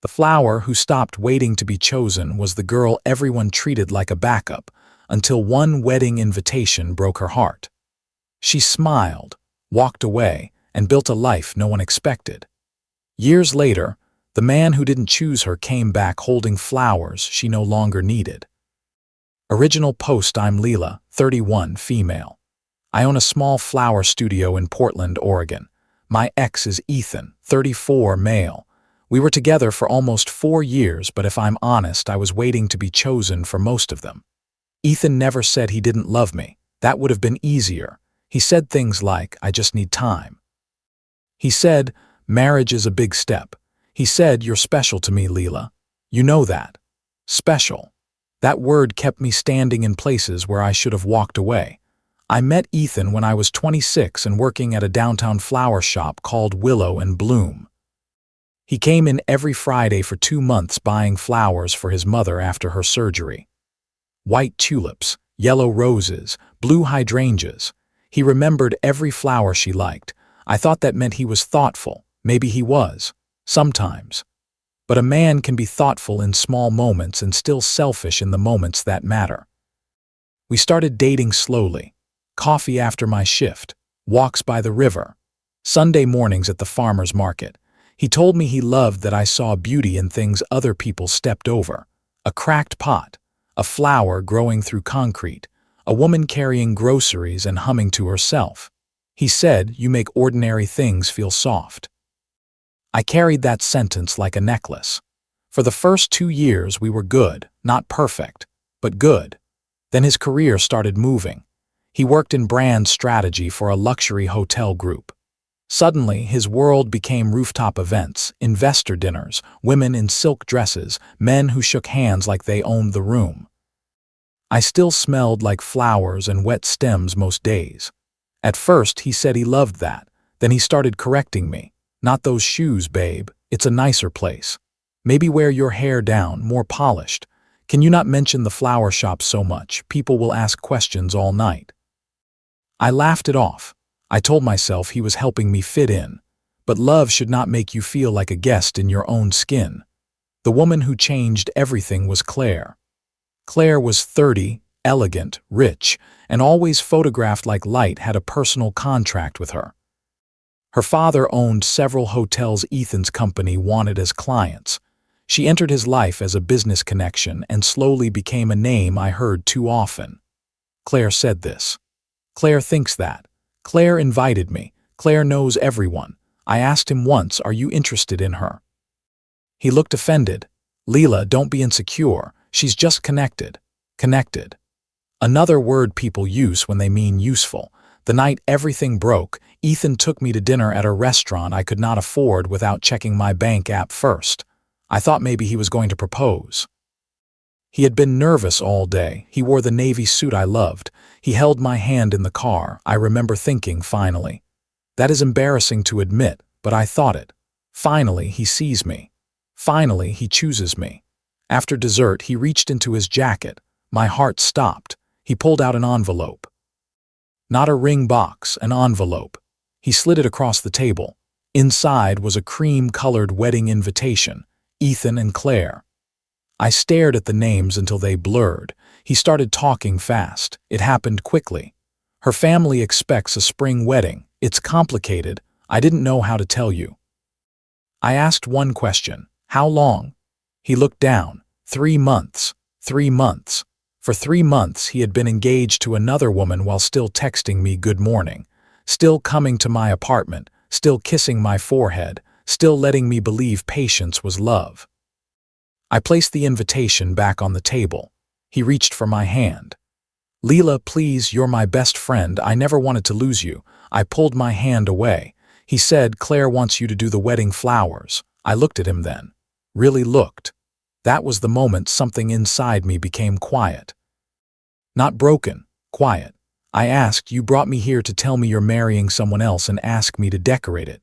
The flower who stopped waiting to be chosen was the girl everyone treated like a backup, until one wedding invitation broke her heart. She smiled, walked away, and built a life no one expected. Years later, the man who didn't choose her came back holding flowers she no longer needed. Original post: I'm Leela, 31, female. I own a small flower studio in Portland, Oregon. My ex is Ethan, 34, male. We were together for almost 4 years, but if I'm honest, I was waiting to be chosen for most of them. Ethan never said he didn't love me. That would have been easier. He said things like, I just need time. He said, marriage is a big step. He said, you're special to me, Leela. You know that. Special. That word kept me standing in places where I should have walked away. I met Ethan when I was 26 and working at a downtown flower shop called Willow and Bloom. He came in every Friday for 2 months buying flowers for his mother after her surgery. White tulips, yellow roses, blue hydrangeas. He remembered every flower she liked. I thought that meant he was thoughtful. Maybe he was. Sometimes. But a man can be thoughtful in small moments and still selfish in the moments that matter. We started dating slowly. Coffee after my shift, walks by the river, Sunday mornings at the farmer's market. He told me he loved that I saw beauty in things other people stepped over. A cracked pot, a flower growing through concrete, a woman carrying groceries and humming to herself. He said, you make ordinary things feel soft. I carried that sentence like a necklace. For the first 2 years we were good, not perfect, but good. Then his career started moving. He worked in brand strategy for a luxury hotel group. Suddenly, his world became rooftop events, investor dinners, women in silk dresses, men who shook hands like they owned the room. I still smelled like flowers and wet stems most days. At first, he said he loved that. Then he started correcting me. Not those shoes, babe. It's a nicer place. Maybe wear your hair down, more polished. Can you not mention the flower shop so much? People will ask questions all night. I laughed it off. I told myself he was helping me fit in. But love should not make you feel like a guest in your own skin. The woman who changed everything was Claire. Claire was 30, elegant, rich, and always photographed like light had a personal contract with her. Her father owned several hotels Ethan's company wanted as clients. She entered his life as a business connection and slowly became a name I heard too often. Claire said this. Claire thinks that. Claire invited me. Claire knows everyone. I asked him once, are you interested in her? He looked offended. Leela, don't be insecure. She's just connected. Connected. Another word people use when they mean useful. The night everything broke, Ethan took me to dinner at a restaurant I could not afford without checking my bank app first. I thought maybe he was going to propose. He had been nervous all day. He wore the navy suit I loved. He held my hand in the car. I remember thinking, finally. That is embarrassing to admit, but I thought it. Finally, he sees me. Finally, he chooses me. After dessert, he reached into his jacket. My heart stopped. He pulled out an envelope. Not a ring box, an envelope. He slid it across the table. Inside was a cream-colored wedding invitation. Ethan and Claire. I stared at the names until they blurred. He started talking fast. It happened quickly. Her family expects a spring wedding. It's complicated. I didn't know how to tell you. I asked one question. How long? He looked down. 3 months. 3 months. For 3 months he had been engaged to another woman while still texting me good morning, still coming to my apartment, still kissing my forehead, still letting me believe patience was love. I placed the invitation back on the table. He reached for my hand. Leela, please, you're my best friend. I never wanted to lose you. I pulled my hand away. He said, Claire wants you to do the wedding flowers. I looked at him then. Really looked. That was the moment something inside me became quiet. Not broken, quiet. I asked, you brought me here to tell me you're marrying someone else and ask me to decorate it.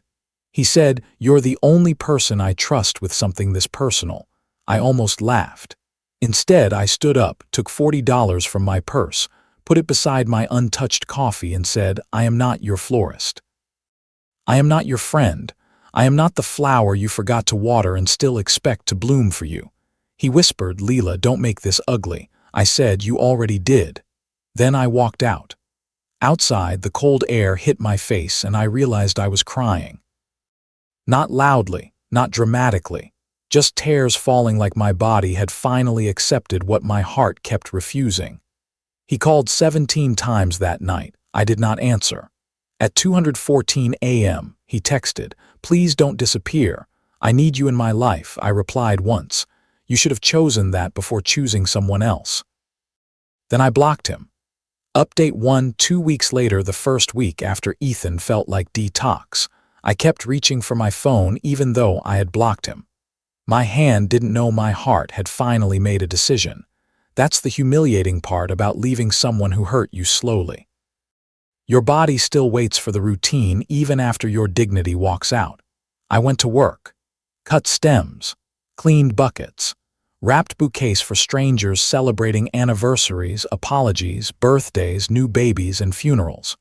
He said, you're the only person I trust with something this personal. I almost laughed. Instead, I stood up, took $40 from my purse, put it beside my untouched coffee and said, I am not your florist. I am not your friend. I am not the flower you forgot to water and still expect to bloom for you. He whispered, Leela, don't make this ugly. I said, you already did. Then I walked out. Outside, the cold air hit my face and I realized I was crying. Not loudly, not dramatically, just tears falling like my body had finally accepted what my heart kept refusing. He called 17 times that night. I did not answer. At 2:14 a.m., he texted, please don't disappear. I need you in my life. I replied once. You should have chosen that before choosing someone else. Then I blocked him. Update 1. 2 weeks later, the first week after Ethan felt like detox, I kept reaching for my phone even though I had blocked him. My hand didn't know my heart had finally made a decision. That's the humiliating part about leaving someone who hurt you slowly. Your body still waits for the routine even after your dignity walks out. I went to work, cut stems, cleaned buckets, wrapped bouquets for strangers celebrating anniversaries, apologies, birthdays, new babies, and funerals.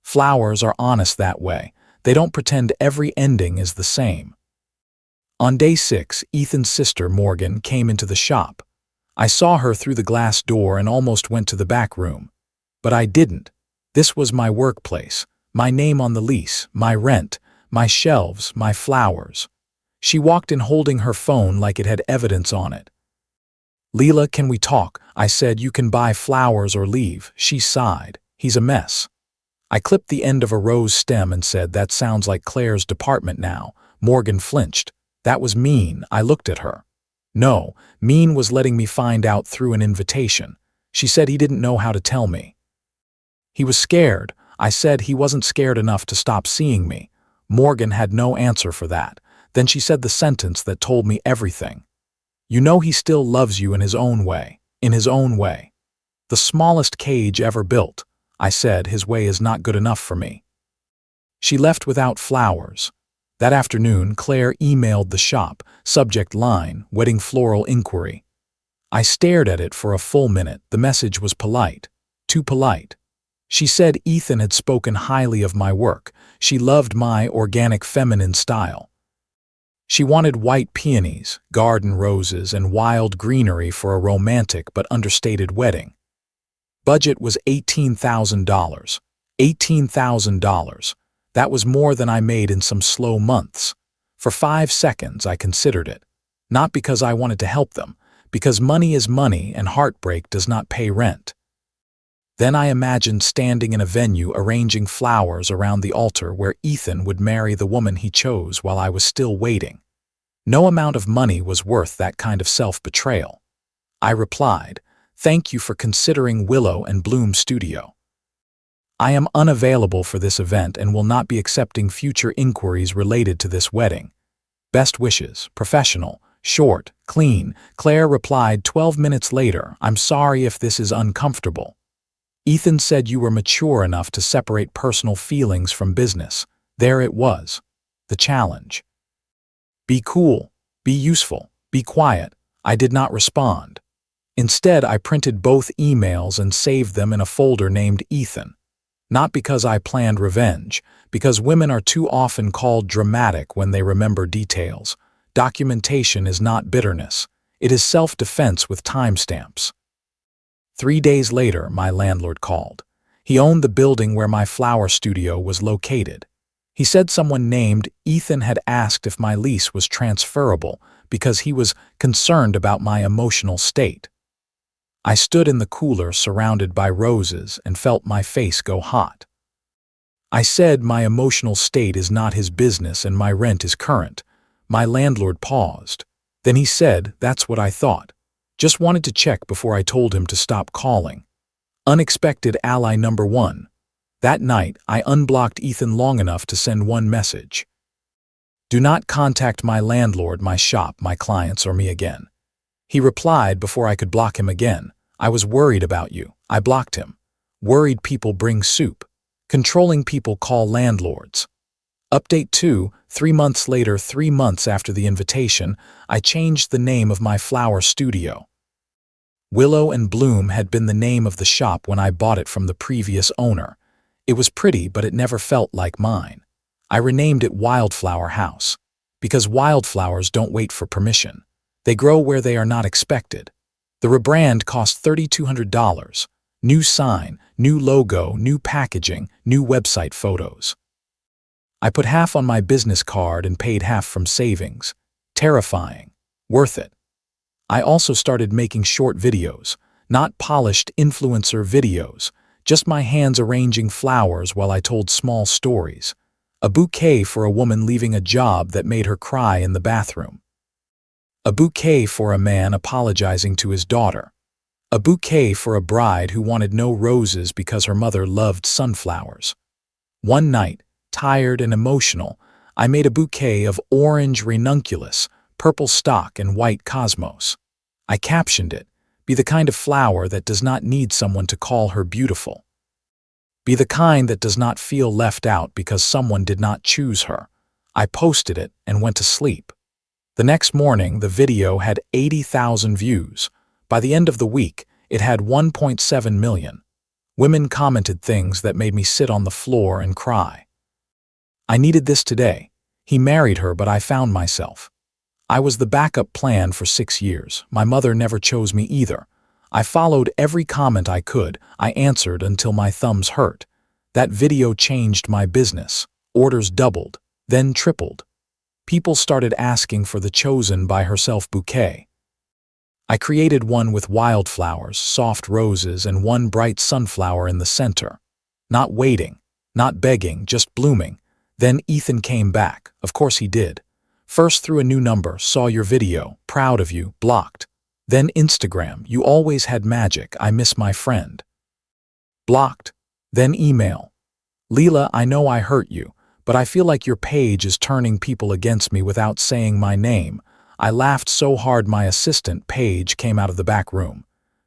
Flowers are honest that way. They don't pretend every ending is the same. On day 6, Ethan's sister, Morgan, came into the shop. I saw her through the glass door and almost went to the back room. But I didn't. This was my workplace, my name on the lease, my rent, my shelves, my flowers. She walked in holding her phone like it had evidence on it. Leela, can we talk? I said, you can buy flowers or leave. She sighed. He's a mess. I clipped the end of a rose stem and said, that sounds like Claire's department now. Morgan flinched. That was mean. I looked at her. No, mean was letting me find out through an invitation. She said he didn't know how to tell me. He was scared. I said he wasn't scared enough to stop seeing me. Morgan had no answer for that. Then she said the sentence that told me everything. You know he still loves you in his own way. In his own way. The smallest cage ever built. I said his way is not good enough for me. She left without flowers. That afternoon, Claire emailed the shop, subject line, wedding floral inquiry. I stared at it for a full minute. The message was polite. Too polite. She said Ethan had spoken highly of my work. She loved my organic feminine style. She wanted white peonies, garden roses, and wild greenery for a romantic but understated wedding. Budget was $18,000. $18,000. That was more than I made in some slow months. For 5 seconds, I considered it. Not because I wanted to help them, because money is money and heartbreak does not pay rent. Then I imagined standing in a venue arranging flowers around the altar where Ethan would marry the woman he chose while I was still waiting. No amount of money was worth that kind of self-betrayal. I replied, thank you for considering Willow and Bloom Studio. I am unavailable for this event and will not be accepting future inquiries related to this wedding. Best wishes, professional, short, clean. Claire replied 12 minutes later, I'm sorry if this is uncomfortable. Ethan said you were mature enough to separate personal feelings from business. There it was. The challenge. Be cool, be useful, be quiet. I did not respond. Instead, I printed both emails and saved them in a folder named Ethan. Not because I planned revenge, because women are too often called dramatic when they remember details. Documentation is not bitterness. It is self-defense with timestamps. 3 days later, my landlord called. He owned the building where my flower studio was located. He said someone named Ethan had asked if my lease was transferable because he was concerned about my emotional state. I stood in the cooler surrounded by roses and felt my face go hot. I said my emotional state is not his business and my rent is current. My landlord paused. Then he said, that's what I thought. Just wanted to check before I told him to stop calling. Unexpected ally number 1. That night, I unblocked Ethan long enough to send one message. Do not contact my landlord, my shop, my clients, or me again. He replied before I could block him again. I was worried about you. I blocked him. Worried people bring soup. Controlling people call landlords. Update 2. 3 months later, 3 months after the invitation, I changed the name of my flower studio. Willow and Bloom had been the name of the shop when I bought it from the previous owner. It was pretty, but it never felt like mine. I renamed it Wildflower House. Because wildflowers don't wait for permission. They grow where they are not expected. The rebrand cost $3,200. New sign, new logo, new packaging, new website photos. I put half on my business card and paid half from savings. Terrifying. Worth it. I also started making short videos, not polished influencer videos, just my hands arranging flowers while I told small stories. A bouquet for a woman leaving a job that made her cry in the bathroom. A bouquet for a man apologizing to his daughter. A bouquet for a bride who wanted no roses because her mother loved sunflowers. One night, tired and emotional, I made a bouquet of orange ranunculus, purple stock, and white cosmos. I captioned it, "Be the kind of flower that does not need someone to call her beautiful. Be the kind that does not feel left out because someone did not choose her." I posted it and went to sleep. The next morning, the video had 80,000 views. By the end of the week, it had 1.7 million. Women commented things that made me sit on the floor and cry. I needed this today. He married her, but I found myself. I was the backup plan for 6 years. My mother never chose me either. I followed every comment I could. I answered until my thumbs hurt. That video changed my business. Orders doubled, then tripled. People started asking for the Chosen by Herself bouquet. I created one with wildflowers, soft roses, and one bright sunflower in the center. Not waiting, not begging, just blooming. Then Ethan came back. Of course he did. First through a new number, saw your video, proud of you, blocked. Then Instagram, you always had magic, I miss my friend. Blocked. Then email. Leela, I know I hurt you, but I feel like your page is turning people against me without saying my name. I laughed so hard my assistant, Paige, came out of the back room.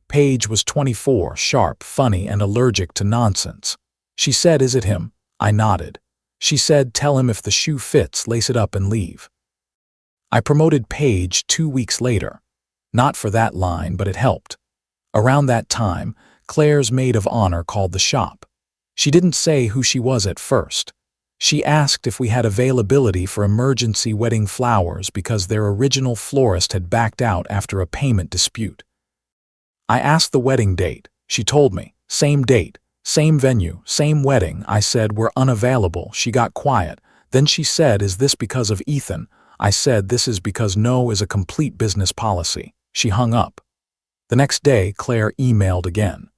Paige was 24, sharp, funny, and allergic to nonsense. She said, "Is it him?" I nodded. She said, "Tell him if the shoe fits, lace it up and leave." I promoted Paige 2 weeks later. Not for that line, but it helped. Around that time, Claire's maid of honor called the shop. She didn't say who she was at first. She asked if we had availability for emergency wedding flowers because their original florist had backed out after a payment dispute. I asked the wedding date. She told me, same date, same venue, same wedding. I said, "We're unavailable." She got quiet. Then she said, "Is this because of Ethan?" I said, "This is because no is a complete business policy." She hung up. The next day, Claire emailed again.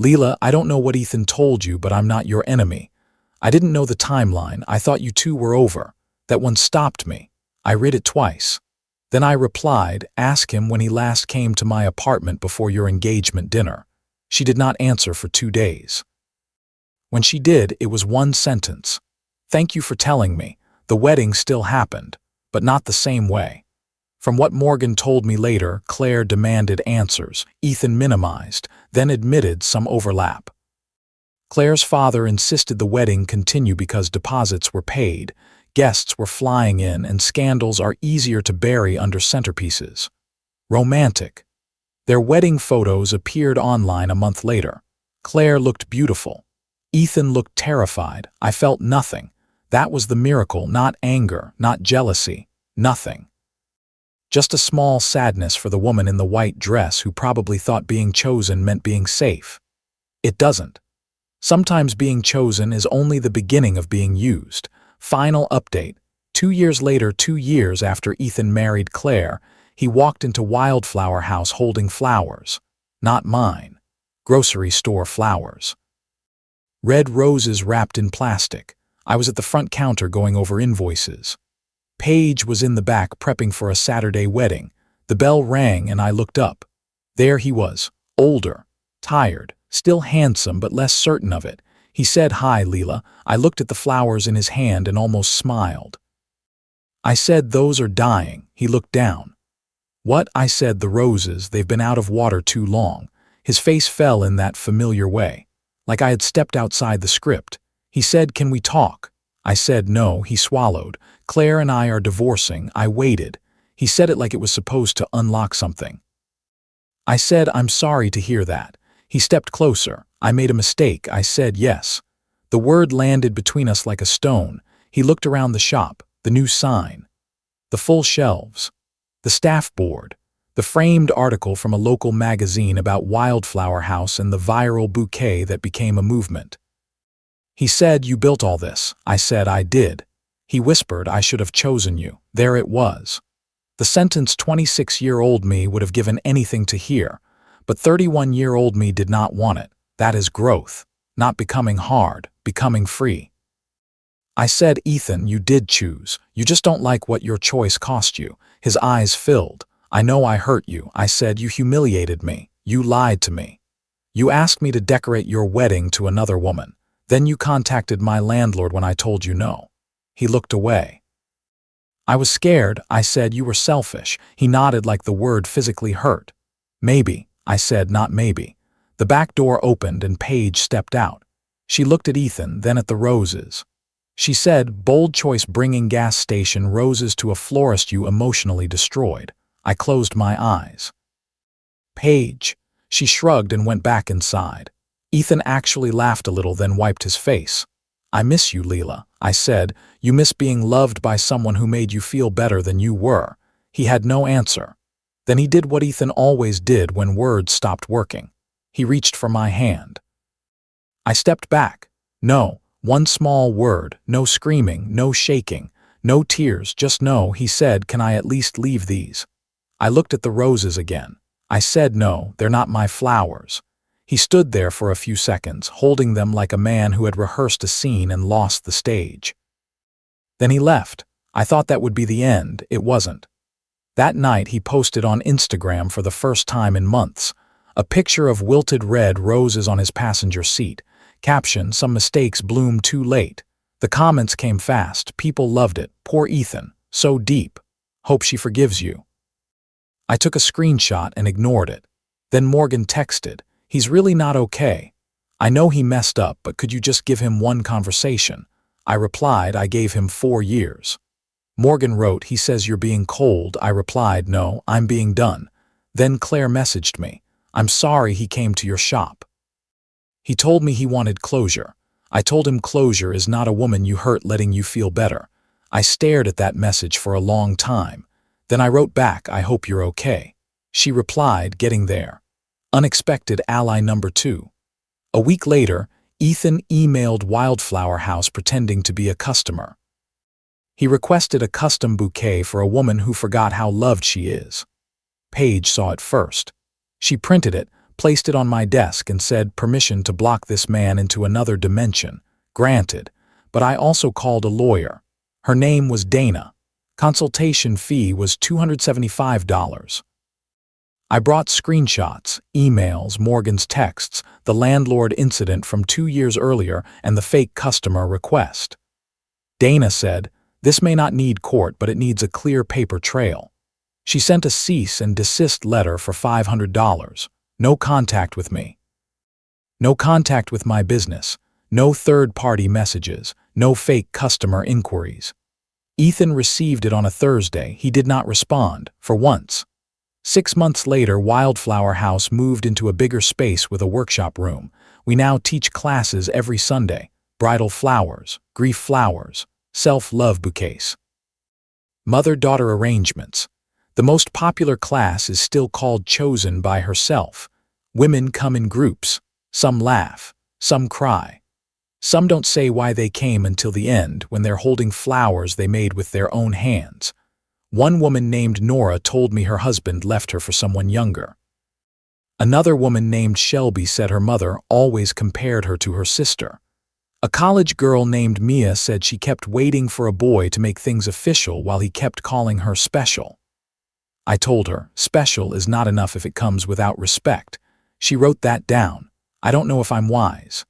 "Leela, I don't know what Ethan told you, but I'm not your enemy. I didn't know the timeline. I thought you two were over. That one stopped me. I read it twice." Then I replied, "Ask him when he last came to my apartment before your engagement dinner." She did not answer for 2 days. When she did, it was one sentence. "Thank you for telling me. The wedding still happened, but not the same way." From what Morgan told me later, Claire demanded answers. Ethan minimized, then admitted some overlap. Claire's father insisted the wedding continue because deposits were paid, guests were flying in, and scandals are easier to bury under centerpieces. Romantic. Their wedding photos appeared online a month later. Claire looked beautiful. Ethan looked terrified. I felt nothing. That was the miracle, not anger, not jealousy, nothing. Just a small sadness for the woman in the white dress who probably thought being chosen meant being safe. It doesn't. Sometimes being chosen is only the beginning of being used. Final update. 2 years later, 2 years after Ethan married Claire, he walked into Wildflower House holding flowers. Not mine. Grocery store flowers. Red roses wrapped in plastic. I was at the front counter going over invoices. Paige was in the back prepping for a Saturday wedding. The bell rang and I looked up. There he was, older, tired, still handsome but less certain of it. He said, "Hi, Leela." I looked at the flowers in his hand and almost smiled. I said, "Those are dying." He looked down. "What?" I said, "The roses, they've been out of water too long." His face fell in that familiar way, like I had stepped outside the script. He said, "Can we talk?" I said, "No." He swallowed. "Claire and I are divorcing." I waited. He said it like it was supposed to unlock something. I said, "I'm sorry to hear that." He stepped closer. "I made a mistake." I said, "Yes." The word landed between us like a stone. He looked around the shop. the new sign, the full shelves, the staff board, the framed article from a local magazine about Wildflower House and the viral bouquet that became a movement. He said, "You built all this." I said, "I did." He whispered, "I should have chosen you." There it was. The sentence 26-year-old me would have given anything to hear, but 31-year-old me did not want it. That is growth, not becoming hard, becoming free. I said, "Ethan, you did choose. You just don't like what your choice cost you." His eyes filled. "I know I hurt you." I said, "You humiliated me. You lied to me. You asked me to decorate your wedding to another woman. Then you contacted my landlord when I told you no." He looked away. I was scared. I said, "You were selfish." He nodded like the word physically hurt. "Maybe," I said, "not maybe." The back door opened and Paige stepped out. She looked at Ethan, then at the roses. She said, "Bold choice bringing gas station roses to a florist you emotionally destroyed." I closed my eyes. "Paige." She shrugged and went back inside. Ethan actually laughed a little, then wiped his face. "I miss you, Leela." I said, "You miss being loved by someone who made you feel better than you were." He had no answer. Then he did what Ethan always did when words stopped working. He reached for my hand. I stepped back. "No." One small word, no screaming, no shaking, no tears, just no. He said, "Can I at least leave these?" I looked at the roses again. I said, "No, they're not my flowers." He stood there for a few seconds, holding them like a man who had rehearsed a scene and lost the stage. Then he left. I thought that would be the end. It wasn't. That night he posted on Instagram for the first time in months. A picture of wilted red roses on his passenger seat. Caption, "Some mistakes bloom too late." The comments came fast. People loved it. "Poor Ethan. So deep. Hope she forgives you." I took a screenshot and ignored it. Then Morgan texted, "He's really not okay. I know he messed up, but could you just give him one conversation?" I replied, "I gave him 4 years." Morgan wrote, "He says you're being cold." I replied, "No, I'm being done." Then Claire messaged me, "I'm sorry he came to your shop. He told me he wanted closure." I told him closure is not a woman you hurt letting you feel better. I stared at that message for a long time. Then I wrote back, "I hope you're okay." She replied, "Getting there." Unexpected ally number 2. A week later, Ethan emailed Wildflower House pretending to be a customer. He requested a custom bouquet for a woman who forgot how loved she is. Paige saw it first. She printed it, placed it on my desk and said, "Permission to block this man into another dimension." Granted, but I also called a lawyer. Her name was Dana. Consultation fee was $275. I brought screenshots, emails, Morgan's texts, the landlord incident from 2 years earlier, and the fake customer request. Dana said, "This may not need court, but it needs a clear paper trail." She sent a cease and desist letter for $500. No contact with me. No contact with my business. No third-party messages. No fake customer inquiries. Ethan received it on a Thursday. He did not respond, for once. 6 months later, Wildflower House moved into a bigger space with a workshop room. We now teach classes every Sunday. Bridal flowers, grief flowers, self-love bouquets. Mother-daughter arrangements. The most popular class is still called Chosen by Herself. Women come in groups. Some laugh. Some cry. Some don't say why they came until the end, when they're holding flowers they made with their own hands. One woman named Nora told me her husband left her for someone younger. Another woman named Shelby said her mother always compared her to her sister. A college girl named Mia said she kept waiting for a boy to make things official while he kept calling her special. I told her, special is not enough if it comes without respect. She wrote that down. I don't know if I'm wise.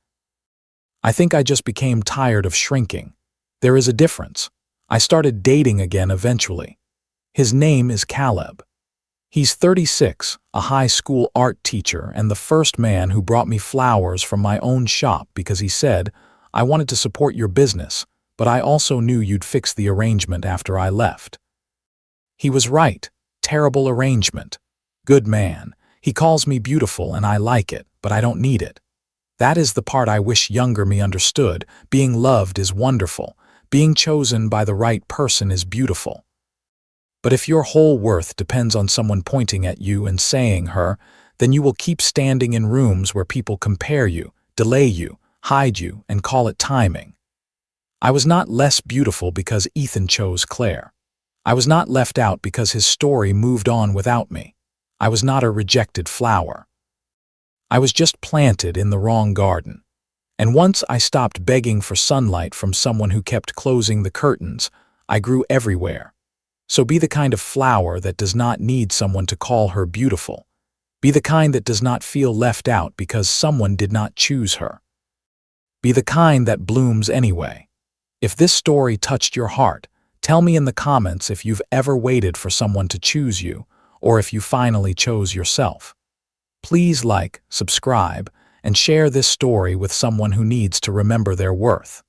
I think I just became tired of shrinking. There is a difference. I started dating again eventually. His name is Caleb. He's 36, a high school art teacher, and the first man who brought me flowers from my own shop because he said, "I wanted to support your business, but I also knew you'd fix the arrangement after I left." He was right. Terrible arrangement. Good man. He calls me beautiful and I like it, but I don't need it. That is the part I wish younger me understood. Being loved is wonderful. being chosen by the right person is beautiful. But if your whole worth depends on someone pointing at you and saying her, then you will keep standing in rooms where people compare you, delay you, hide you, and call it timing. I was not less beautiful because Ethan chose Claire. I was not left out because his story moved on without me. I was not a rejected flower. I was just planted in the wrong garden. And once I stopped begging for sunlight from someone who kept closing the curtains, I grew everywhere. So be the kind of flower that does not need someone to call her beautiful. Be the kind that does not feel left out because someone did not choose her. Be the kind that blooms anyway. If this story touched your heart, tell me in the comments if you've ever waited for someone to choose you, or if you finally chose yourself. Please like, subscribe, and share this story with someone who needs to remember their worth.